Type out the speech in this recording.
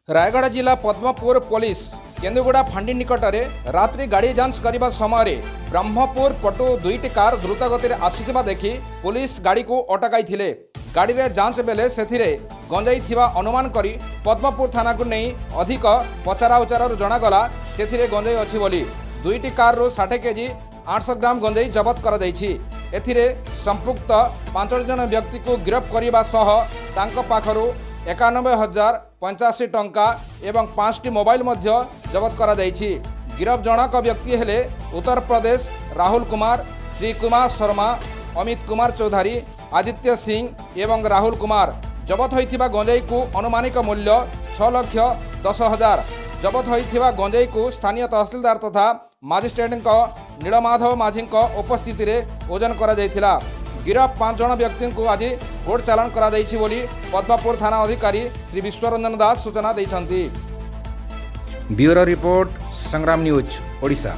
रायगढ़ जिला पद्मपुर पुलिस केन्दुगुड़ा फांडी निकटरे रात्रि गाड़ी जांच करने समय ब्रह्मपुर पटु दुईटी कार द्रुत गति आसुवा देखि पुलिस गाड़ी को अटकाई गाड़ी रे जांच बेले से गंजाई थिबा अनुमान करी पद्मपुर थाना को नहीं अधिक पचरा उचार जनागला से गंजाई अच्छी बोली दुईटी कार 60 केजी 800 ग्राम गंजाई जबत कर एथिरे संपुक्त 5 जन व्यक्ति को गिरफ्त करने सह तांको पाखरु 91,085 टंका एवं 5टी मोबाइल मध्य जबत करा जायछि। गिरफ जनक व्यक्ति हेले उत्तर प्रदेश राहुल कुमार, श्री कुमार शर्मा, अमित कुमार चौधरी, आदित्य सिंह एवं राहुल कुमार। जबत होइथिबा गंजाई को अनुमानिक मूल्य 6,10,000। जबत होइथिबा गंजाई को स्थानीय तहसीलदार तथा मजिस्ट्रेट नीलमाधव माझी उपस्थिति रे ओजन करा जायथिला। गिरफ 5 जन व्यक्ति को आज कोर्ट चालान करा जायछि बोली पद्मपुर थाना अधिकारी श्री विश्वरंजन दास सूचना दैछन्ति। ब्यूरो रिपोर्ट संग्राम न्यूज ओडिशा।